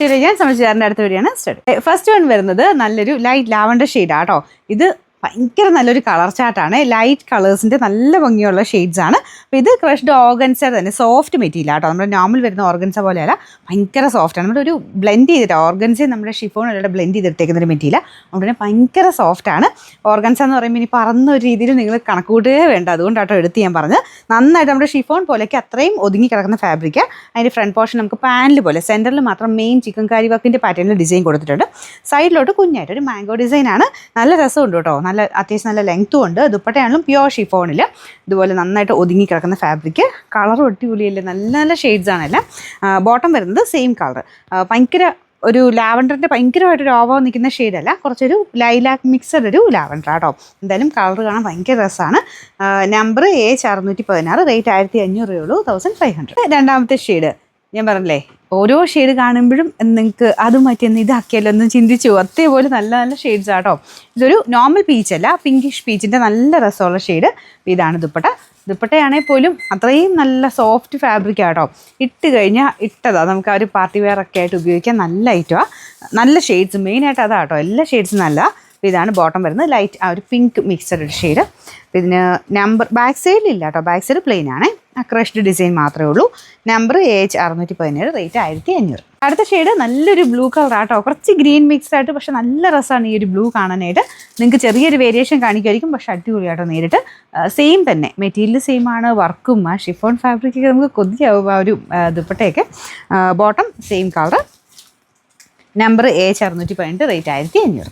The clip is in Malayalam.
ഞാൻ സംബന്ധിച്ചാറിൻ്റെ അടുത്ത വീഡിയോയാണ് സ്റ്റാർട്ട്. ഫസ്റ്റ് വൺ വരുന്നത് നല്ലൊരു ലൈറ്റ് ലാവണ്ടർ ഷെയ്ഡാണ് കേട്ടോ. ഇത് ഭയങ്കര നല്ലൊരു കളർ ചാർട്ടാണ്. ലൈറ്റ് കളേഴ്സിൻ്റെ നല്ല ഭംഗിയുള്ള ഷെയ്ഡ്സ് ആണ്. അപ്പോൾ ഇത് ക്രഷ്ഡ് ഓർഗൻസ തന്നെ, സോഫ്റ്റ് മെറ്റീരിയൽ ആട്ടോ. നമ്മുടെ നോർമൽ വരുന്ന ഓർഗൻസ പോലെയല്ല, ഭയങ്കര സോഫ്റ്റാണ്. നമ്മുടെ ഒരു ബ്ലെൻഡ് ചെയ്തിട്ട് ഓർഗൻസ നമ്മുടെ ഷിഫോണിലൂടെ ബ്ലെൻഡ് ചെയ്തിട്ടേക്കുന്ന ഒരു മെറ്റീരിയൽ, അതുകൊണ്ട് തന്നെ ഭയങ്കര സോഫ്റ്റാണ്. ഓർഗൻസ എന്ന് പറയുമ്പോൾ ഇനി പറന്ന ഒരു രീതിയിൽ നിങ്ങൾ കണക്കൂട്ടുകയേ വേണ്ട, അതുകൊണ്ടാട്ടോ എടുത്ത് ഞാൻ പറഞ്ഞത്. നന്നായിട്ട് നമ്മുടെ ഷിഫോൺ പോലെയൊക്കെ അത്രയും ഒതുങ്ങി കിടക്കുന്ന ഫാബ്രിക്. അതിൻ്റെ ഫ്രണ്ട് പോർഷൻ നമുക്ക് പാനൽ പോലെ സെൻറ്ററിൽ മാത്രം മെയിൻ ചിക്കൻ കാരി വർക്കിൻ്റെ പാറ്റേണിൽ ഡിസൈൻ കൊടുത്തിട്ടുണ്ട്. സൈഡിലോട്ട് കുഞ്ഞായിട്ട് ഒരു മാംഗോ ഡിസൈനാണ്. നല്ല രസമുണ്ട് കേട്ടോ, നല്ല അത്യാവശ്യം നല്ല ലെങ്ത്തും ഉണ്ട്. ദുപ്പട്ടയാണെങ്കിലും പ്യോർ ഷിഫോണിൽ ഇതുപോലെ നന്നായിട്ട് ഒതുങ്ങി കിടക്കുന്ന ഫാബ്രിക്. കളറും അടിപൊളിയല്ലേ, നല്ല നല്ല ഷെയ്ഡ്സ് ആണല്ലോ. ബോട്ടം വരുന്നത് സെയിം കളർ, ഭയങ്കര ഒരു ലാവണ്ടറിൻ്റെ ഭയങ്കരമായിട്ടൊരു ഓവർ നിൽക്കുന്ന ഷെയ്ഡല്ല, കുറച്ചൊരു ലൈലാക്ക് മിക്സഡ് ഒരു ലാവണ്ടർ ആട്ടോ. എന്തായാലും കളർ കാണാൻ ഭയങ്കര രസമാണ്. നമ്പർ AH616, റേറ്റ് 1500 ഉള്ളൂ, 1500. രണ്ടാമത്തെ ഷെയ്ഡ് ഞാൻ പറഞ്ഞില്ലേ, ഓരോ ഷെയ്ഡ് കാണുമ്പോഴും നിങ്ങൾക്ക് അത് മാറ്റിയെന്ന് ഇതാക്കിയല്ലോ എന്ന് ചിന്തിച്ചു. അതേപോലെ നല്ല നല്ല ഷെയ്ഡ്സ് ആട്ടോ. ഇതൊരു നോർമൽ പീച്ചല്ല, പിങ്കിഷ് പീച്ചിൻ്റെ നല്ല രസമുള്ള ഷെയ്ഡ്. ഇതാണ് ദുപ്പട്ട. ദുപ്പട്ടയാണെങ്കിൽ പോലും അത്രയും നല്ല സോഫ്റ്റ് ഫാബ്രിക് ആട്ടോ. ഇട്ട് കഴിഞ്ഞാൽ ഇട്ടതാ നമുക്ക് ആ ഒരു പാർട്ടി വെയർ ഒക്കെ ആയിട്ട് ഉപയോഗിക്കാൻ നല്ല ഐറ്റമാണ്. നല്ല ഷെയ്ഡ്സ് മെയിനായിട്ട് അതാട്ടോ, എല്ലാ ഷെയ്ഡ്സും നല്ല. ഇതാണ് ബോട്ടം വരുന്നത്, ലൈറ്റ് ആ ഒരു പിങ്ക് മിക്സഡ് ഒരു ഷെയ്ഡ്. ഇതിന് നമ്പർ ബാക്ക് സൈഡിലില്ല കേട്ടോ, ബാക്ക് സൈഡ് പ്ലെയിൻ ആണ്, ക്രഷ്ഡ് ഡിസൈൻ മാത്രമേ ഉള്ളൂ. Number AH617, rate 1500. അടുത്ത ഷെയ്ഡ് നല്ലൊരു ബ്ലൂ കളർ ആട്ടോ, കുറച്ച് ഗ്രീൻ മിക്സ്ഡ് ആയിട്ട്, പക്ഷെ നല്ല രസമാണ് ഈ ഒരു ബ്ലൂ കാണാനായിട്ട്. നിങ്ങൾക്ക് ചെറിയൊരു വേരിയേഷൻ കാണിക്കുമായിരിക്കും, പക്ഷെ അടിപൊളിയാട്ടോ നേരിട്ട്. സെയിം തന്നെ മെറ്റീരിയൽ സെയിം ആണ്, വർക്കും ആ ഷിഫോൺ ഫാബ്രിക്കൊക്കെ നമുക്ക് കൊതിയാവും ആ ഒരു ദുപ്പട്ടയൊക്കെ. Bottom same colour, number AH618, rate 1500.